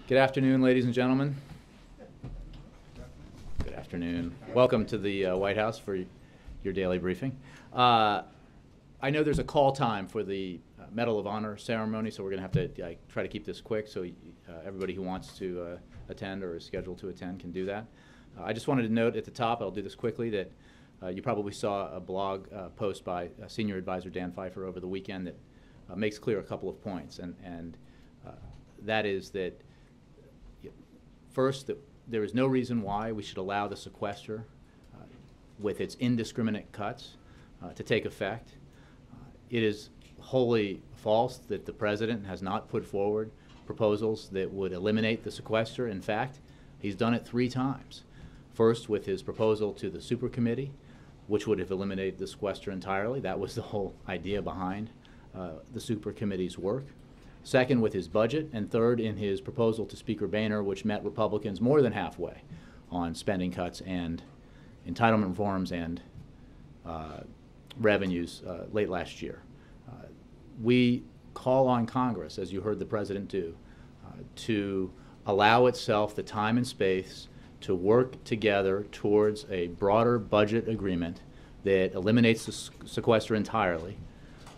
Good afternoon, ladies and gentlemen. Good afternoon. Welcome to the White House for your daily briefing. I know there's a call time for the Medal of Honor ceremony, so we're going to have to try to keep this quick so everybody who wants to attend or is scheduled to attend can do that. I just wanted to note at the top, I'll do this quickly, that you probably saw a blog post by Senior Advisor Dan Pfeiffer over the weekend that makes clear a couple of points, and that is that first, that there is no reason why we should allow the sequester with its indiscriminate cuts to take effect. It is wholly false that the President has not put forward proposals that would eliminate the sequester. In fact, he's done it 3 times. First, with his proposal to the super committee, which would have eliminated the sequester entirely. That was the whole idea behind the super committee's work. Second, with his budget, and third, in his proposal to Speaker Boehner, which met Republicans more than halfway on spending cuts and entitlement reforms and revenues late last year. We call on Congress, as you heard the President do, to allow itself the time and space to work together towards a broader budget agreement that eliminates the sequester entirely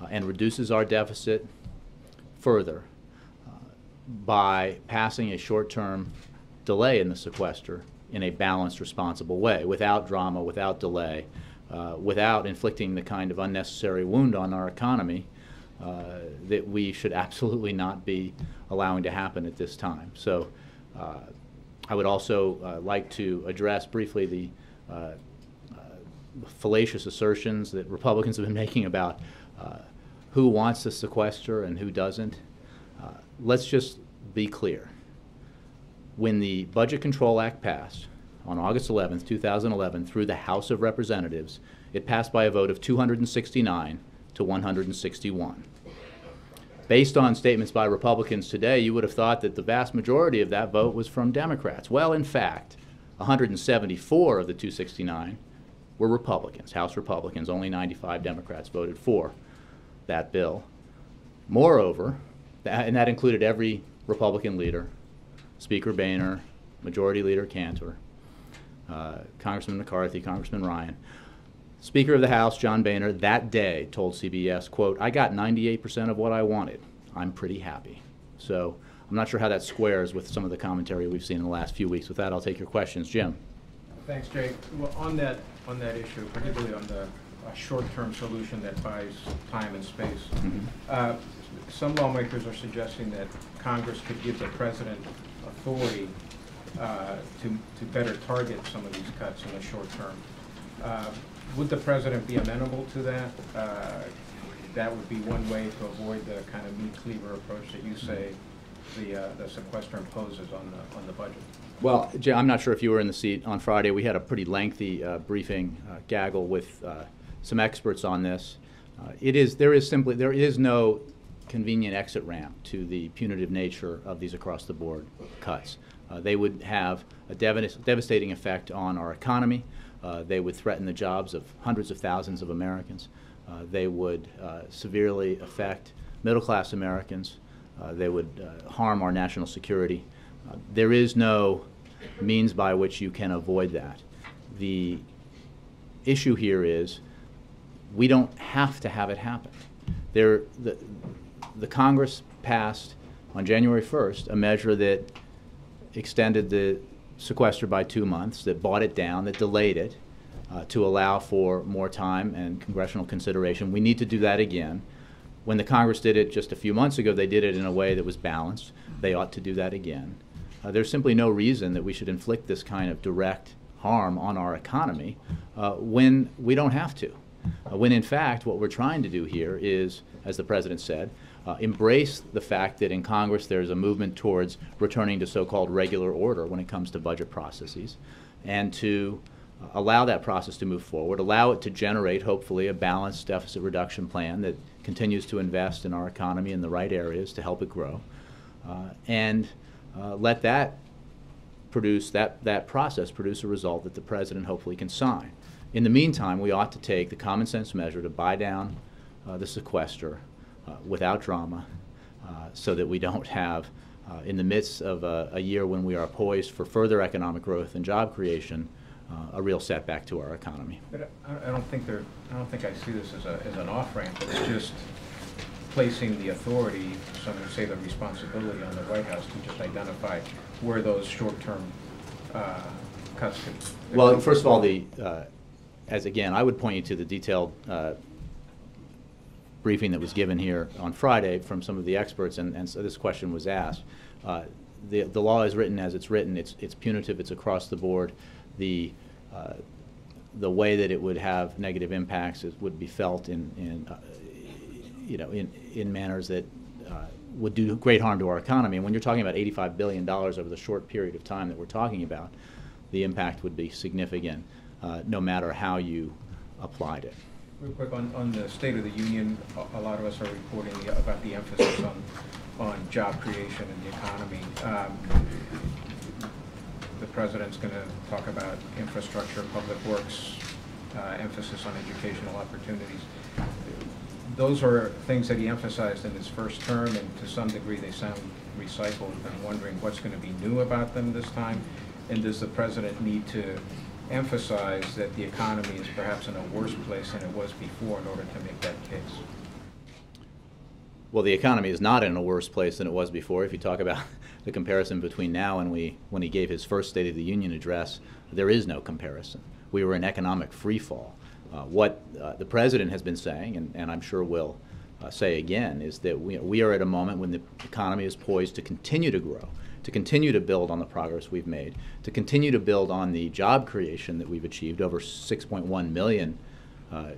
and reduces our deficit further by passing a short-term delay in the sequester in a balanced, responsible way, without drama, without delay, without inflicting the kind of unnecessary wound on our economy that we should absolutely not be allowing to happen at this time. So I would also like to address briefly the fallacious assertions that Republicans have been making about who wants the sequester and who doesn't. Let's just be clear. When the Budget Control Act passed on August 11th, 2011, through the House of Representatives, it passed by a vote of 269 to 161. Based on statements by Republicans today, you would have thought that the vast majority of that vote was from Democrats. Well, in fact, 174 of the 269 were Republicans, House Republicans. Only 95 Democrats voted for that bill. Moreover, and that included every Republican leader, Speaker Boehner, Majority Leader Cantor, Congressman McCarthy, Congressman Ryan. Speaker of the House, John Boehner, that day told CBS, quote, "I got 98% of what I wanted. I'm pretty happy." So I'm not sure how that squares with some of the commentary we've seen in the last few weeks. With that, I'll take your questions. Jim. Thanks, Jake. Well, on that issue, particularly on the short-term solution that buys time and space, some lawmakers are suggesting that Congress could give the President authority to better target some of these cuts in the short term. Would the President be amenable to that? That would be one way to avoid the kind of meat cleaver approach that you say the sequester imposes on the budget. Well, Jim, I'm not sure if you were in the seat on Friday. We had a pretty lengthy briefing gaggle with some experts on this. There is no convenient exit ramp to the punitive nature of these across-the-board cuts. They would have a devastating effect on our economy. They would threaten the jobs of hundreds of thousands of Americans. They would severely affect middle-class Americans. They would harm our national security. There is no means by which you can avoid that. The issue here is we don't have to have it happen. The Congress passed on January 1st a measure that extended the sequester by 2 months, that brought it down, that delayed it to allow for more time and congressional consideration. We need to do that again. When the Congress did it just a few months ago, they did it in a way that was balanced. They ought to do that again. There's simply no reason that we should inflict this kind of direct harm on our economy when we don't have to. When in fact what we're trying to do here is, as the President said, embrace the fact that in Congress there's a movement towards returning to so-called regular order when it comes to budget processes, and to allow that process to move forward, allow it to generate, hopefully, a balanced deficit reduction plan that continues to invest in our economy in the right areas to help it grow, and let that process produce a result that the President hopefully can sign. In the meantime, we ought to take the common sense measure to buy down the sequester without drama, so that we don't have in the midst of a year when we are poised for further economic growth and job creation, a real setback to our economy. But I don't think I see this as an off-ramp. It's just placing the authority, some would say the responsibility, on the White House to just identify where those short-term cuts could. Well, first of all, as again, I would point you to the detailed briefing that was given here on Friday from some of the experts, and so this question was asked. The law is written as it's written. It's punitive. It's across the board. The way that it would have negative impacts would be felt in manners that would do great harm to our economy. And when you're talking about $85 billion over the short period of time that we're talking about, the impact would be significant, no matter how you applied it. Real quick, on the State of the Union, a lot of us are reporting about the emphasis on job creation and the economy. The President's going to talk about infrastructure, public works, emphasis on educational opportunities. Those are things that he emphasized in his first term, and to some degree they sound recycled. I'm wondering what's going to be new about them this time, and does the President need to emphasize that the economy is perhaps in a worse place than it was before in order to make that case? Well, the economy is not in a worse place than it was before. If you talk about the comparison between now and when he gave his first State of the Union address, there is no comparison. We were in economic free fall. What the President has been saying, and I'm sure will say again, is that we are at a moment when the economy is poised to continue to grow, to continue to build on the progress we've made, to continue to build on the job creation that we've achieved, over 6.1 million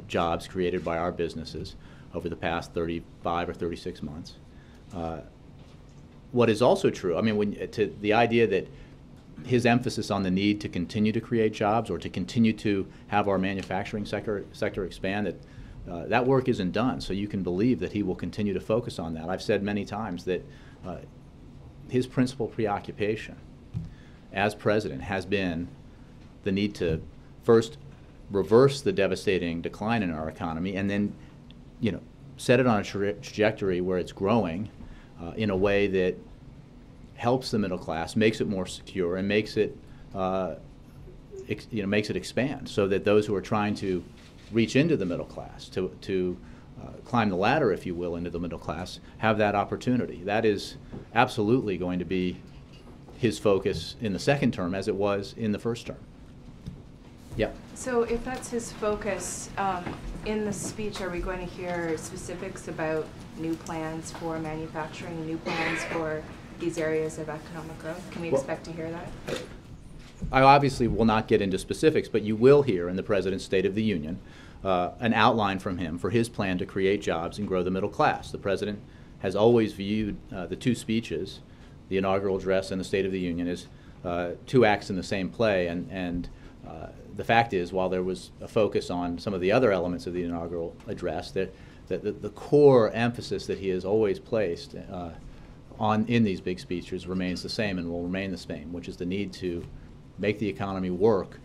jobs created by our businesses over the past 35 or 36 months. What is also true, I mean, the idea that his emphasis on the need to continue to create jobs or to continue to have our manufacturing sector expand, that work isn't done. So you can believe that he will continue to focus on that. I've said many times that his principal preoccupation as president has been the need to first reverse the devastating decline in our economy, and then, set it on a trajectory where it's growing in a way that helps the middle class, makes it more secure, and makes it makes it expand, so that those who are trying to reach into the middle class, to climb the ladder, if you will, into the middle class, have that opportunity. That is absolutely going to be his focus in the second term, as it was in the first term. Yeah. So if that's his focus, in the speech, are we going to hear specifics about new plans for manufacturing, new plans for these areas of economic growth? Can we expect to hear that? I obviously will not get into specifics, but you will hear in the President's State of the Union an outline from him for his plan to create jobs and grow the middle class. The President has always viewed the two speeches, the inaugural address and the State of the Union, as two acts in the same play, and the fact is, while there was a focus on some of the other elements of the inaugural address, that the core emphasis that he has always placed in these big speeches remains the same and will remain the same, which is the need to make the economy work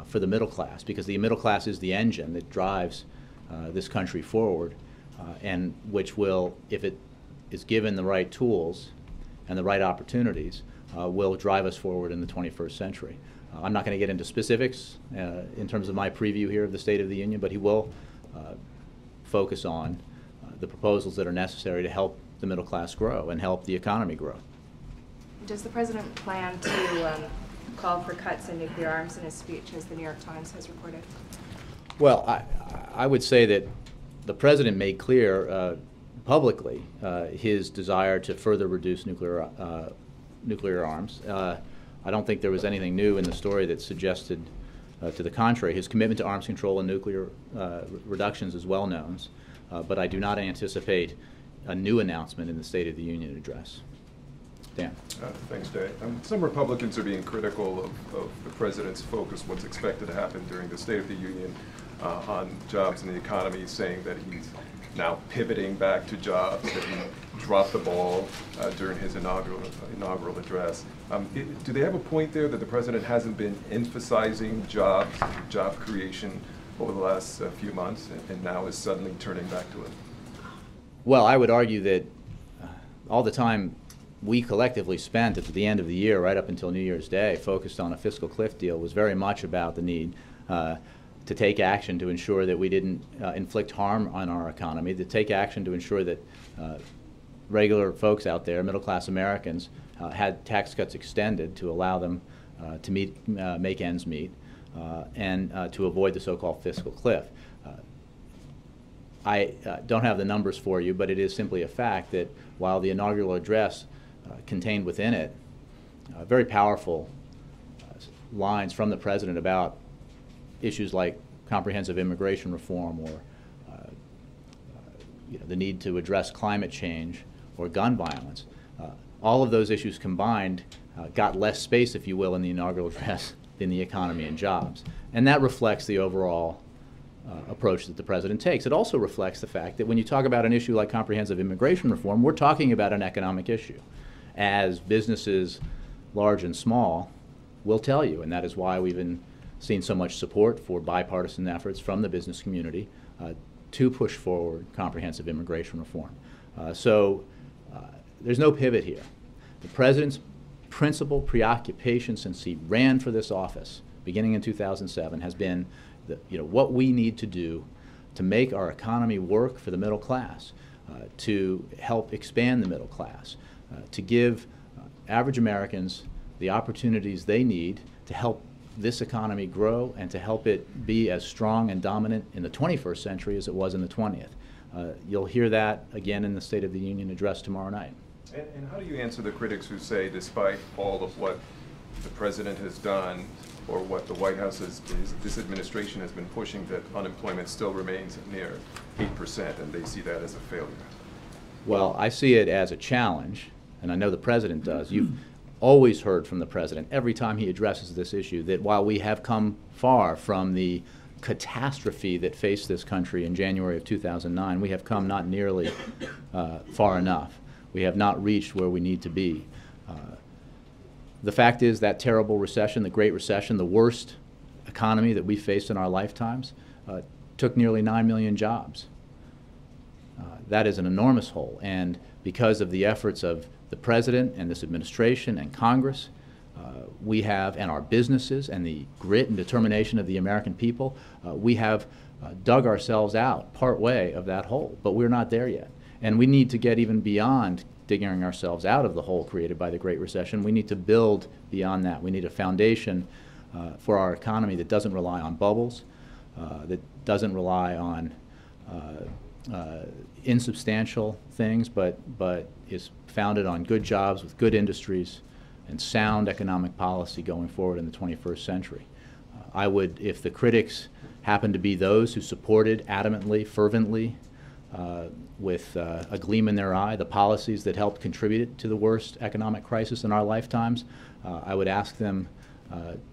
for the middle class, because the middle class is the engine that drives this country forward, and which will, if it is given the right tools and the right opportunities, will drive us forward in the 21st century. I'm not going to get into specifics in terms of my preview here of the State of the Union, but he will focus on the proposals that are necessary to help the middle class grow and help the economy grow. Does the President plan to call for cuts in nuclear arms in his speech, as the New York Times has reported? Well, I would say that the President made clear publicly his desire to further reduce nuclear arms. I don't think there was anything new in the story that suggested to the contrary. His commitment to arms control and nuclear reductions is well known, but I do not anticipate a new announcement in the State of the Union address. Dan. Thanks, Jay. Some Republicans are being critical of the President's focus, what's expected to happen during the State of the Union on jobs and the economy, saying that he's now pivoting back to jobs, that he dropped the ball during his inaugural address. Do they have a point there that the President hasn't been emphasizing jobs, job creation over the last few months, and now is suddenly turning back to it? Well, I would argue that all the time we collectively spent at the end of the year, right up until New Year's Day, focused on a fiscal cliff deal, was very much about the need to take action to ensure that we didn't inflict harm on our economy, to take action to ensure that regular folks out there, middle-class Americans, had tax cuts extended to allow them to make ends meet, and to avoid the so-called fiscal cliff. I don't have the numbers for you, but it is simply a fact that while the inaugural address contained within it very powerful lines from the President about issues like comprehensive immigration reform or the need to address climate change or gun violence, all of those issues combined got less space, if you will, in the inaugural address than the economy and jobs. And that reflects the overall approach that the President takes. It also reflects the fact that when you talk about an issue like comprehensive immigration reform, we're talking about an economic issue, as businesses large and small will tell you, and that is why we've been seen so much support for bipartisan efforts from the business community to push forward comprehensive immigration reform. So there's no pivot here. The President's principal preoccupation since he ran for this office, beginning in 2007, has been what we need to do to make our economy work for the middle class, to help expand the middle class, to give average Americans the opportunities they need to help this economy grow and to help it be as strong and dominant in the 21st century as it was in the 20th. You'll hear that again in the State of the Union address tomorrow night. And how do you answer the critics who say, despite all of what the President has done or what the White House this administration has been pushing, that unemployment still remains near 8%, and they see that as a failure? Well, I see it as a challenge, and I know the President does. You've always heard from the President every time he addresses this issue that while we have come far from the catastrophe that faced this country in January of 2009, we have come not nearly far enough. We have not reached where we need to be. The fact is that terrible recession, the Great Recession, the worst economy that we faced in our lifetimes, took nearly 9 million jobs. That is an enormous hole, and because of the efforts of the President and this administration and Congress, we have, and our businesses and the grit and determination of the American people, we have dug ourselves out part way of that hole, but we're not there yet. And we need to get even beyond digging ourselves out of the hole created by the Great Recession. We need to build beyond that. We need a foundation for our economy that doesn't rely on bubbles, that doesn't rely on insubstantial things, but is founded on good jobs with good industries and sound economic policy going forward in the 21st century. I would, if the critics happen to be those who supported adamantly, fervently, with a gleam in their eye, the policies that helped contribute to the worst economic crisis in our lifetimes, I would ask them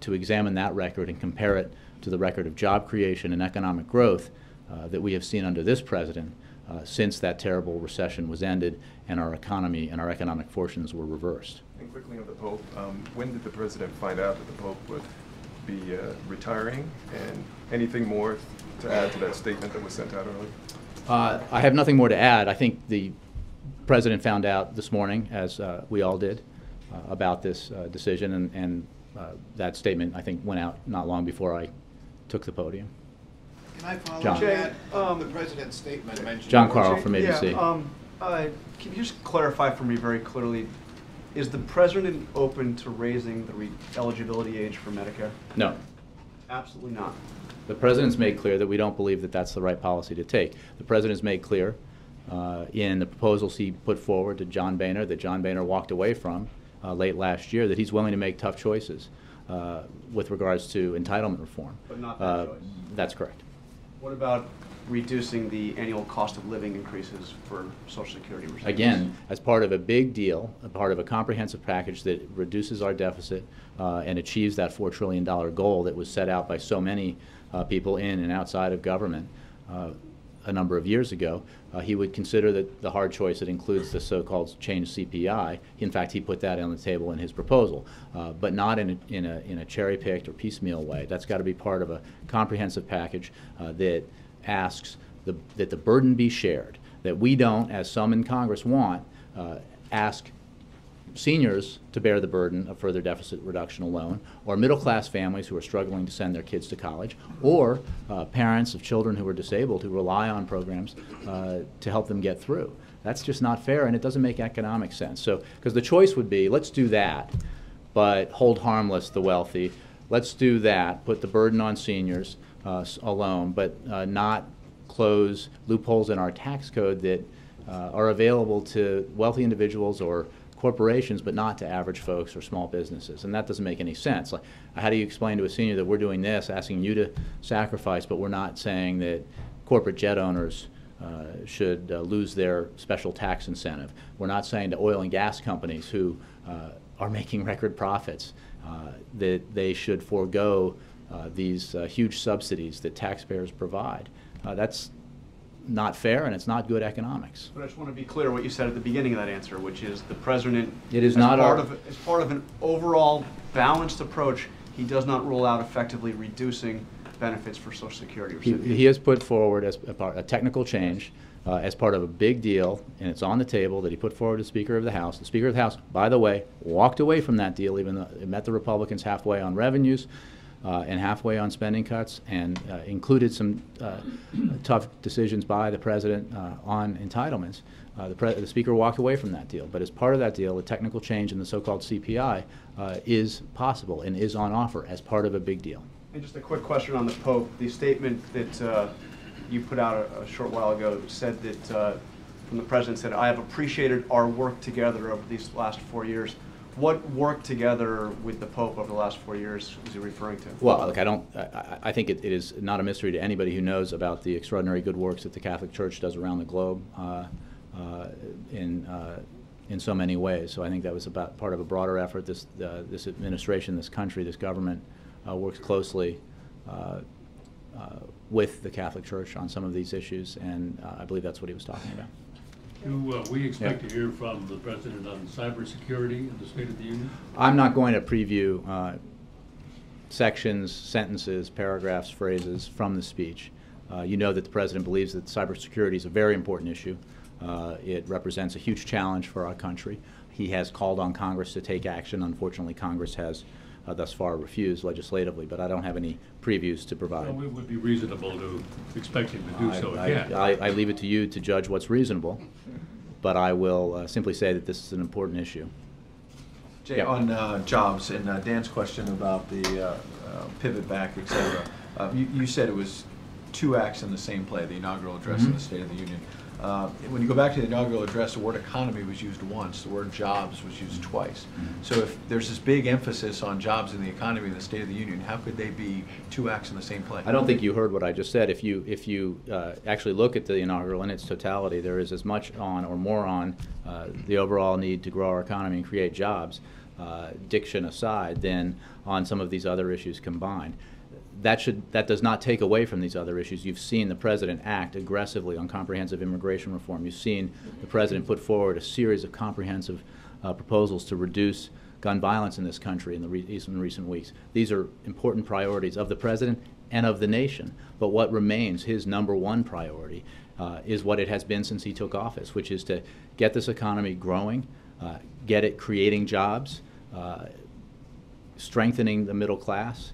to examine that record and compare it to the record of job creation and economic growth that we have seen under this President since that terrible recession was ended and our economy and our economic fortunes were reversed. And quickly on the Pope, when did the President find out that the Pope would be retiring, and anything more to add to that statement that was sent out earlier? I have nothing more to add. I think the President found out this morning, as we all did, about this decision, and that statement, I think, went out not long before I took the podium. Can I follow John. on that? The President's statement mentioned... John Carl from ABC. Yeah, can you just clarify for me very clearly, is the President open to raising the eligibility age for Medicare? No. Absolutely not. The President's made clear that we don't believe that that's the right policy to take. The President's made clear in the proposals he put forward to John Boehner, that John Boehner walked away from late last year, that he's willing to make tough choices with regards to entitlement reform. But not that choice? That's correct. What about reducing the annual cost of living increases for Social Security recipients? Again, as part of a big deal, a part of a comprehensive package that reduces our deficit and achieves that $4 trillion goal that was set out by so many people in and outside of government a number of years ago, he would consider that the hard choice that includes the so-called change CPI. In fact, he put that on the table in his proposal, but not in a cherry-picked or piecemeal way. That's got to be part of a comprehensive package that asks that the burden be shared, that we don't, as some in Congress want, ask seniors to bear the burden of further deficit reduction alone, or middle-class families who are struggling to send their kids to college, or parents of children who are disabled who rely on programs to help them get through. That's just not fair, and it doesn't make economic sense. So, because the choice would be, let's do that, but hold harmless the wealthy. Let's do that, put the burden on seniors alone, but not close loopholes in our tax code that are available to wealthy individuals or corporations, but not to average folks or small businesses. And that doesn't make any sense. Like, how do you explain to a senior that we're doing this, asking you to sacrifice, but we're not saying that corporate jet owners should lose their special tax incentive? We're not saying to oil and gas companies who are making record profits that they should forego these huge subsidies that taxpayers provide. That's not fair, and it's not good economics. But I just want to be clear what you said at the beginning of that answer, which is the president, It is as not part our- as part of an overall balanced approach, he does not rule out effectively reducing benefits for Social Security recipients. He has put forward as a technical change as part of a big deal, and it's on the table, that he put forward to the Speaker of the House. The Speaker of the House, by the way, walked away from that deal, even though it met the Republicans halfway on revenues and halfway on spending cuts, and included some tough decisions by the President on entitlements. The Speaker walked away from that deal, but as part of that deal, a technical change in the so-called CPI is possible and is on offer as part of a big deal. And just a quick question on the Pope. The statement that you put out a short while ago said that, from the President, said, "I have appreciated our work together over these last 4 years." What work together with the Pope over the last 4 years is he referring to? Well, look, I think it is not a mystery to anybody who knows about the extraordinary good works that the Catholic Church does around the globe in so many ways. So I think that was about part of a broader effort. This administration, this country, this government works closely with the Catholic Church on some of these issues, and I believe that's what he was talking about. Do we expect to hear from the President on cybersecurity in the State of the Union? I'm not going to preview sections, sentences, paragraphs, phrases from the speech. You know that the President believes that cybersecurity is a very important issue. It represents a huge challenge for our country. He has called on Congress to take action. Unfortunately, Congress has thus far refused legislatively, but I don't have any previews to provide. Well, it would be reasonable to expect him to do so again. I leave it to you to judge what's reasonable, but I will simply say that this is an important issue. Jay, Yeah. on jobs, and Dan's question about the pivot back, et cetera, you said it was two acts in the same play, the inaugural address and the State of the Union. When you go back to the inaugural address, the word economy was used once, the word jobs was used twice. So if there's this big emphasis on jobs and the economy in the State of the Union, how could they be two acts in the same play? I don't think you heard what I just said. If you actually look at the inaugural in its totality, there is as much on or more on the overall need to grow our economy and create jobs, diction aside, than on some of these other issues combined. That does not take away from these other issues. You've seen the President act aggressively on comprehensive immigration reform. You've seen the President put forward a series of comprehensive proposals to reduce gun violence in this country in recent weeks. These are important priorities of the President and of the nation. But what remains his number one priority is what it has been since he took office, which is to get this economy growing, get it creating jobs, strengthening the middle class,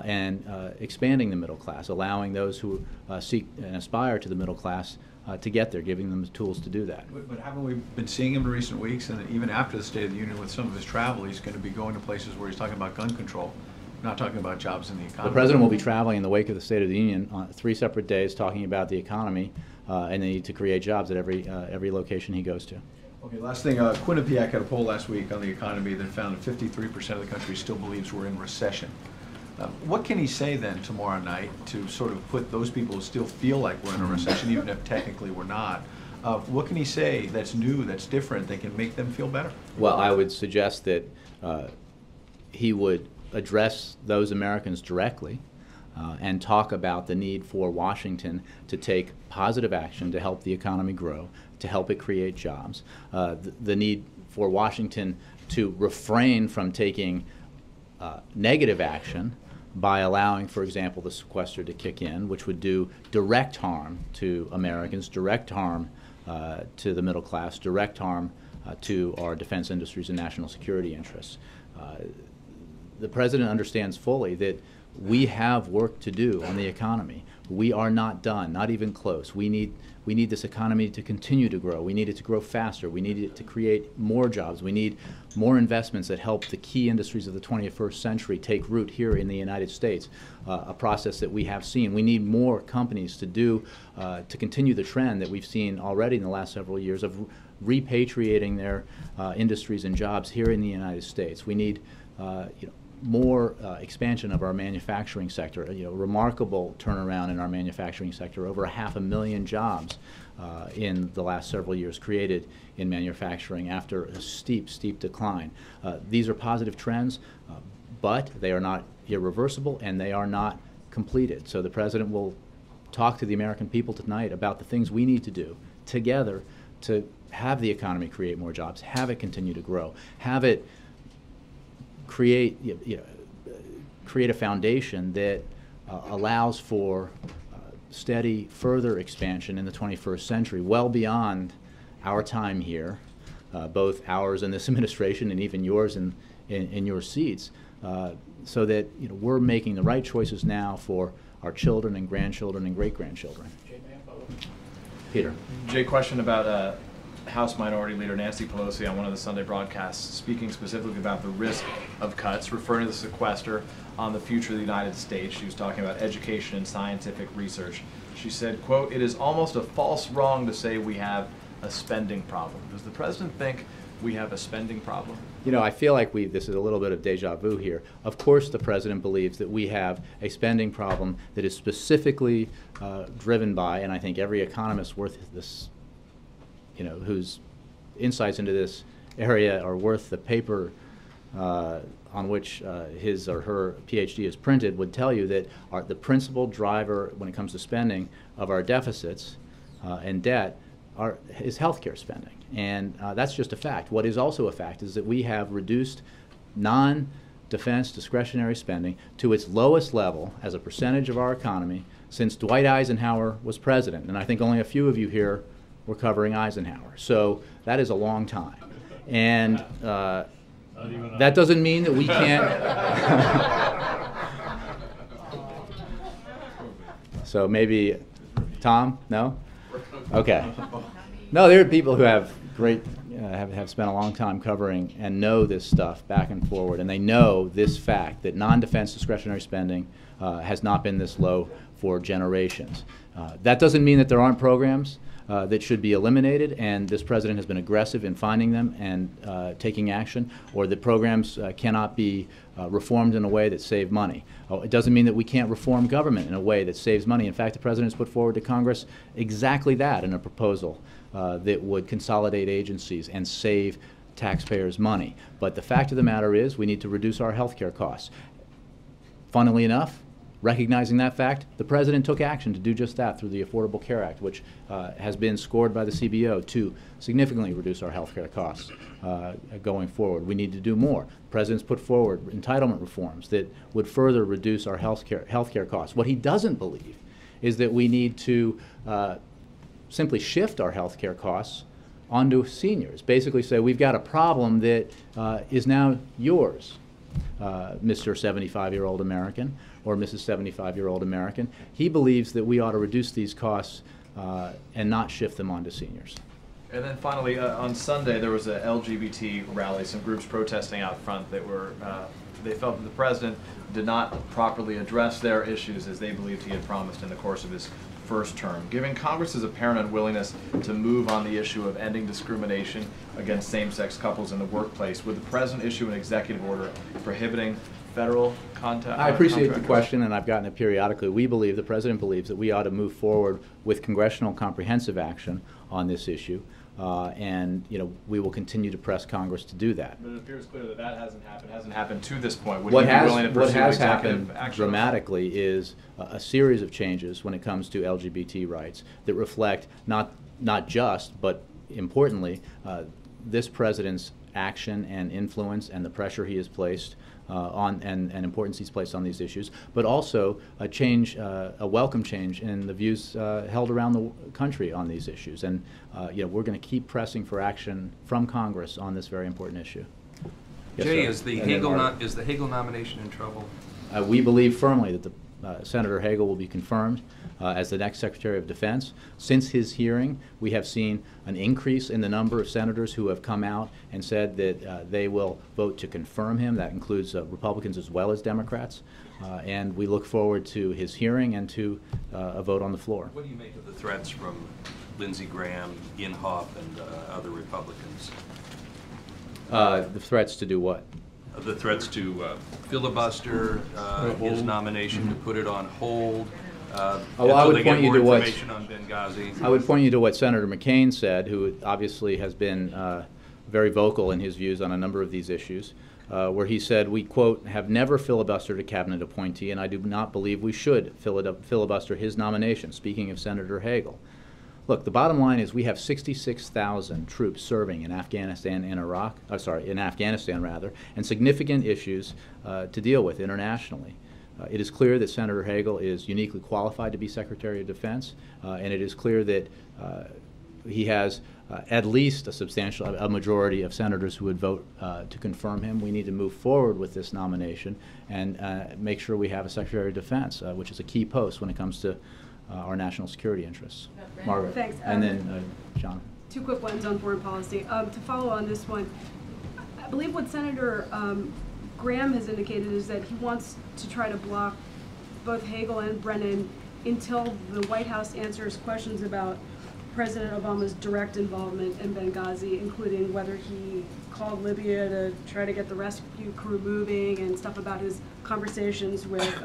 and expanding the middle class, allowing those who seek and aspire to the middle class to get there, giving them the tools to do that. But haven't we been seeing him in recent weeks, and even after the State of the Union with some of his travel, he's going to be going to places where he's talking about gun control, not talking about jobs in the economy. The President will be traveling in the wake of the State of the Union on 3 separate days talking about the economy and the need to create jobs at every location he goes to. Okay, last thing, Quinnipiac had a poll last week on the economy that found that 53% of the country still believes we're in recession. What can he say then tomorrow night to sort of put those people who still feel like we're in a recession, even if technically we're not? What can he say that's new, that's different, that can make them feel better? Well, I would suggest that he would address those Americans directly and talk about the need for Washington to take positive action to help the economy grow, to help it create jobs, the need for Washington to refrain from taking negative action by allowing, for example, the sequester to kick in, which would do direct harm to Americans, direct harm to the middle class, direct harm to our defense industries and national security interests. The President understands fully that we have work to do on the economy. We are not done, not even close. We need this economy to continue to grow. We need it to grow faster. We need it to create more jobs. We need more investments that help the key industries of the 21st century take root here in the United States, a process that we have seen. We need more companies to continue the trend that we've seen already in the last several years of repatriating their industries and jobs here in the United States. We need more expansion of our manufacturing sector, remarkable turnaround in our manufacturing sector, over 500,000 jobs in the last several years created in manufacturing after a steep decline. These are positive trends, but they are not irreversible and they are not completed. So the President will talk to the American people tonight about the things we need to do together to have the economy create more jobs, have it continue to grow, have it create a foundation that allows for steady further expansion in the 21st century, well beyond our time here, both ours in this administration and even yours in your seats, so that we're making the right choices now for our children and grandchildren and great-grandchildren. Peter. Jay, question about House Minority Leader Nancy Pelosi on one of the Sunday broadcasts, speaking specifically about the risk of cuts, referring to the sequester on the future of the United States. She was talking about education and scientific research. She said, quote, "It is almost a false wrong to say we have a spending problem." Does the President think we have a spending problem? I feel like this is a little bit of deja vu here. Of course the President believes that we have a spending problem that is specifically driven by, and I think every economist worth this, whose insights into this area are worth the paper on which his or her PhD is printed, would tell you that the principal driver when it comes to spending of our deficits and debt is healthcare spending. And that's just a fact. What is also a fact is that we have reduced non-defense discretionary spending to its lowest level as a percentage of our economy since Dwight Eisenhower was president. And I think only a few of you here were covering Eisenhower. So that is a long time. And that doesn't mean that we can't. So maybe Tom? No? Okay. No, there are people who have have spent a long time covering and know this stuff back and forward, and they know this fact that non-defense discretionary spending has not been this low for generations. That doesn't mean that there aren't programs that should be eliminated, and this President has been aggressive in finding them and taking action, or that programs cannot be reformed in a way that save money. It doesn't mean that we can't reform government in a way that saves money. In fact, the President has put forward to Congress exactly that in a proposal that would consolidate agencies and save taxpayers money. But the fact of the matter is we need to reduce our health care costs. Funnily enough, recognizing that fact, the President took action to do just that through the Affordable Care Act, which has been scored by the CBO to significantly reduce our health care costs going forward. We need to do more. The President's put forward entitlement reforms that would further reduce our health care costs. What he doesn't believe is that we need to simply shift our health care costs onto seniors. Basically say, we've got a problem that is now yours, Mr. 75-year-old American or Mrs. 75-year-old American. He believes that we ought to reduce these costs and not shift them onto seniors. And then finally, on Sunday, there was a LGBT rally, some groups protesting out front that were, they felt that the President did not properly address their issues as they believed he had promised in the course of his first term. Given Congress's apparent unwillingness to move on the issue of ending discrimination against same-sex couples in the workplace, would the President issue an executive order prohibiting federal contact? I appreciate the question, and I've gotten it periodically. We believe, the President believes, that we ought to move forward with congressional comprehensive action on this issue, and we will continue to press Congress to do that. But it appears clear that that hasn't happened to this point. Would What you be willing to pursue has executive happened action? dramatically is a series of changes when it comes to LGBT rights that reflect not just, but importantly, this President's action and influence and the pressure he has placed on and importance he's placed on these issues, but also a change, a welcome change in the views held around the country on these issues. And we're going to keep pressing for action from Congress on this very important issue. Yes, Jay, sir. is the Hagel nomination in trouble? We believe firmly that Senator Hagel will be confirmed as the next Secretary of Defense. Since his hearing, we have seen an increase in the number of senators who have come out and said that they will vote to confirm him. That includes Republicans as well as Democrats. And we look forward to his hearing and to a vote on the floor. What do you make of the threats from Lindsey Graham, Inhofe, and other Republicans? The threats to do what? The threats to filibuster his nomination, to put it on hold. I would point you to what information on Benghazi. I would point you to what Senator McCain said, who obviously has been very vocal in his views on a number of these issues, where he said, we, quote, have never filibustered a cabinet appointee, and I do not believe we should filibuster his nomination, speaking of Senator Hagel. Look, the bottom line is we have 66,000 troops serving in Afghanistan and Iraq, in Afghanistan rather, and significant issues to deal with internationally. It is clear that Senator Hagel is uniquely qualified to be Secretary of Defense, and it is clear that he has at least a majority of senators who would vote to confirm him. We need to move forward with this nomination and make sure we have a Secretary of Defense, which is a key post when it comes to our national security interests. Margaret. Thanks. And then John. Two quick ones on foreign policy. To follow on this one, I believe what Senator Graham has indicated is that he wants to try to block both Hagel and Brennan until the White House answers questions about President Obama's direct involvement in Benghazi, including whether he called Libya to try to get the rescue crew moving and stuff about his conversations with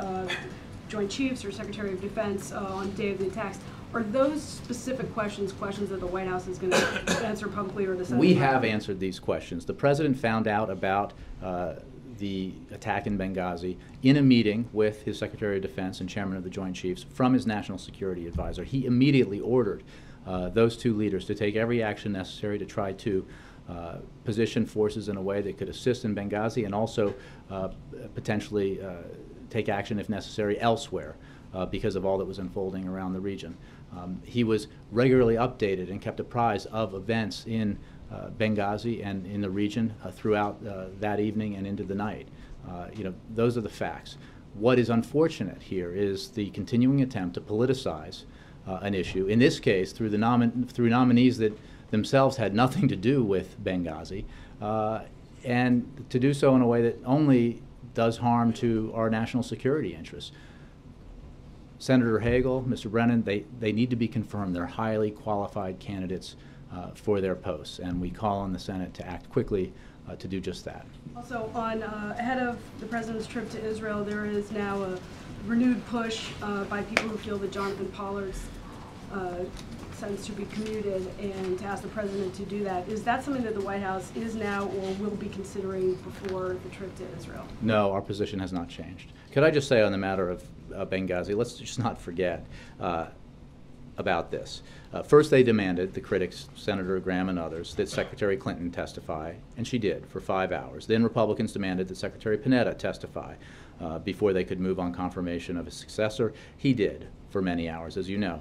Joint Chiefs or Secretary of Defense on the day of the attacks. Are those specific questions that the White House is going to answer publicly, or the Senate? We have answered these questions. The President found out about the attack in Benghazi in a meeting with his Secretary of Defense and Chairman of the Joint Chiefs from his National Security Advisor. He immediately ordered those two leaders to take every action necessary to try to position forces in a way that could assist in Benghazi and also potentially take action if necessary elsewhere because of all that was unfolding around the region. He was regularly updated and kept apprised of events in Benghazi and in the region throughout that evening and into the night. Those are the facts. What is unfortunate here is the continuing attempt to politicize an issue, in this case through nominees that themselves had nothing to do with Benghazi, and to do so in a way that only does harm to our national security interests. Senator Hagel, Mr. Brennan, they need to be confirmed. They're highly qualified candidates for their posts, and we call on the Senate to act quickly to do just that. Also, ahead of the President's trip to Israel, there is now a renewed push by people who feel that Jonathan Pollard's sentence should be commuted, and to ask the President to do that. Is that something that the White House is now or will be considering before the trip to Israel? No, our position has not changed. Could I just say on the matter of Benghazi, let's just not forget about this. First, they demanded, the critics, Senator Graham and others, that Secretary Clinton testify, and she did for 5 hours. Then Republicans demanded that Secretary Panetta testify before they could move on confirmation of his successor. He did for many hours, as you know.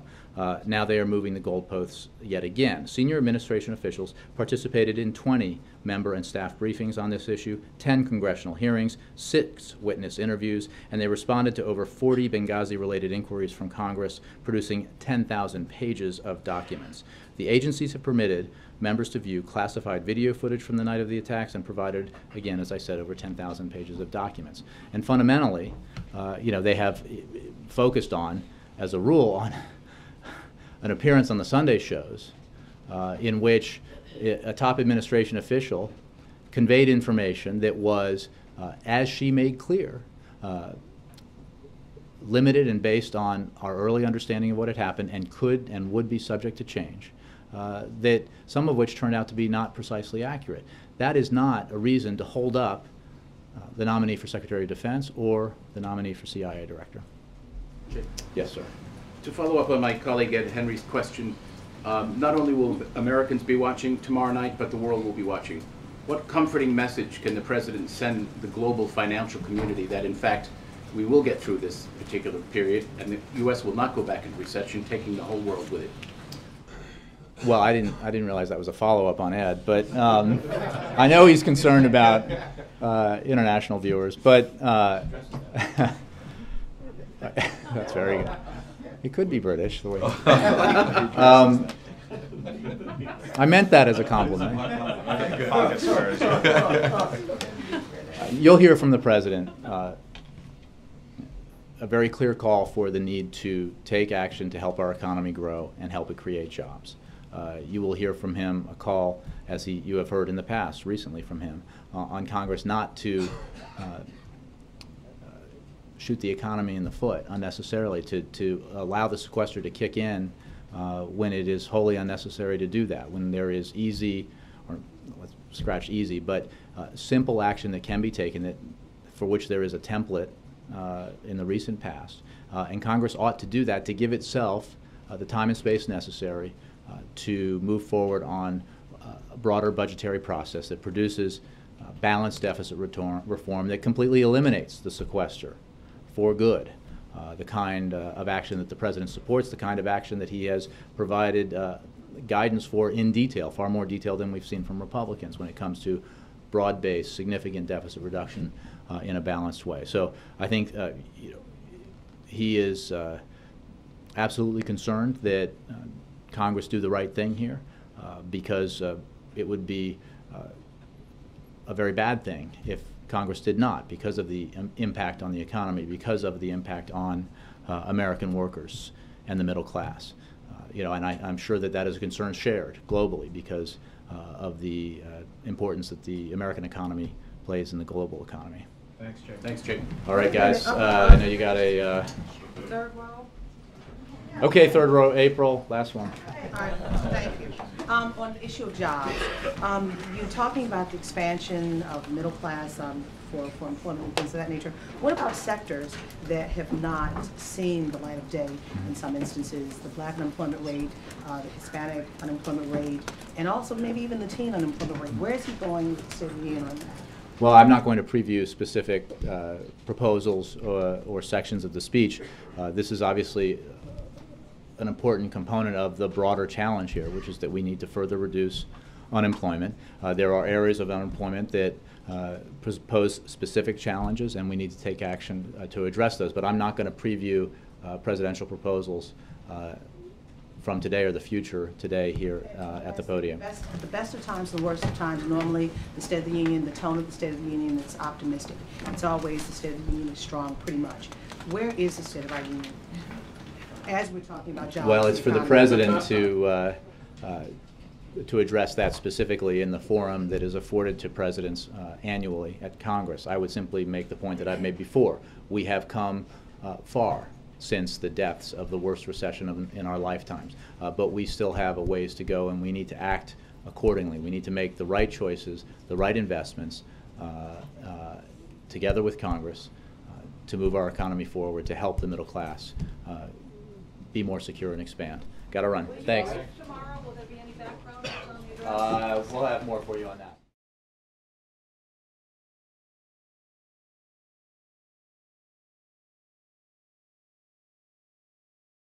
Now they are moving the goalposts yet again. Senior administration officials participated in 20 member and staff briefings on this issue, 10 congressional hearings, 6 witness interviews, and they responded to over 40 Benghazi-related inquiries from Congress, producing 10,000 pages of documents. The agencies have permitted members to view classified video footage from the night of the attacks and provided, again, as I said, over 10,000 pages of documents. And fundamentally, they have focused on, as a rule, on an appearance on the Sunday shows in which a top administration official conveyed information that was, as she made clear, limited and based on our early understanding of what had happened and could and would be subject to change, that some of which turned out to be not precisely accurate. That is not a reason to hold up the nominee for Secretary of Defense or the nominee for CIA Director. Okay. Yes, sir. To follow up on my colleague Ed Henry's question, not only will Americans be watching tomorrow night, but the world will be watching. what comforting message can the President send the global financial community that, in fact, we will get through this particular period and the U.S. will not go back into recession, taking the whole world with it? Well, I didn't realize that was a follow-up on Ed, but I know he's concerned about international viewers, but that's very good. It could be British, the way. I meant that as a compliment. You'll hear from the President a very clear call for the need to take action to help our economy grow and help it create jobs. You will hear from him a call, as you have heard in the past, recently from him, on Congress not to shoot the economy in the foot unnecessarily, to allow the sequester to kick in when it is wholly unnecessary to do that, when there is easy, or let's scratch easy, but simple action that can be taken for which there is a template in the recent past. And Congress ought to do that to give itself the time and space necessary to move forward on a broader budgetary process that produces balanced deficit reform that completely eliminates the sequester for good. The kind of action that the President supports, the kind of action that he has provided guidance for in detail, far more detail than we've seen from Republicans when it comes to broad-based, significant deficit reduction in a balanced way. So I think he is absolutely concerned that Congress do the right thing here, because it would be a very bad thing if Congress did not, because of the impact on the economy, because of the impact on American workers and the middle class. And I'm sure that that is a concern shared globally because of the importance that the American economy plays in the global economy. Thanks, Jake. Thanks, Jake. All right, guys. I know you got a... Third row. Okay, third row, April, last one. All right, thank you. On the issue of jobs, you're talking about the expansion of the middle class for employment and things of that nature. What about sectors that have not seen the light of day in some instances? The black unemployment rate, the Hispanic unemployment rate, and also maybe even the teen unemployment rate. Where is he going with the State of the Union on that? Well, I'm not going to preview specific proposals or sections of the speech. This is obviously an important component of the broader challenge here, which is that we need to further reduce unemployment. There are areas of unemployment that pose specific challenges, and we need to take action to address those. But I'm not going to preview presidential proposals from today or the future today here at the podium. The best of times, the worst of times, normally the State of the Union, the tone of the State of the Union is optimistic. It's always the State of the Union is strong, pretty much. Where is the State of our Union as we're talking about jobs? Well, it's for the President to address that specifically in the forum that is afforded to presidents annually at Congress. I would simply make the point that I've made before. We have come far since the depths of the worst recession in our lifetimes, but we still have a ways to go, and we need to act accordingly. We need to make the right choices, the right investments, together with Congress, to move our economy forward, to help the middle class be more secure and expand. Got to run. Thanks. Tomorrow, will there be any background on the address? We'll have more for you on that.